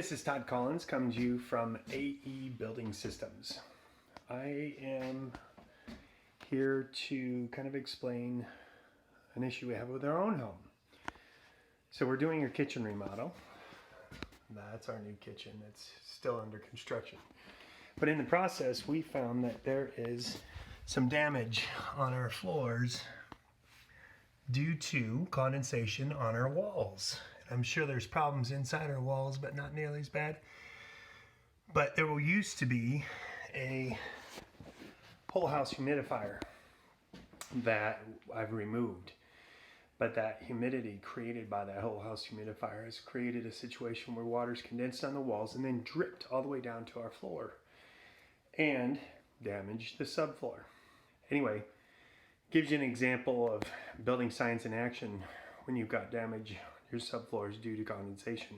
This is Todd Collins, coming to you from AE Building Systems. I am here to kind of explain an issue we have with our own home. So we're doing a kitchen remodel. That's our new kitchen. It's still under construction. But in the process, we found that there is some damage on our floors due to condensation on our walls. I'm sure there's problems inside our walls, but not nearly as bad. But there used to be a whole house humidifier that I've removed. But that humidity created by that whole house humidifier has created a situation where water's condensed on the walls and then dripped all the way down to our floor and damaged the subfloor. Anyway, gives you an example of building science in action when you've got damage your subfloors due to condensation.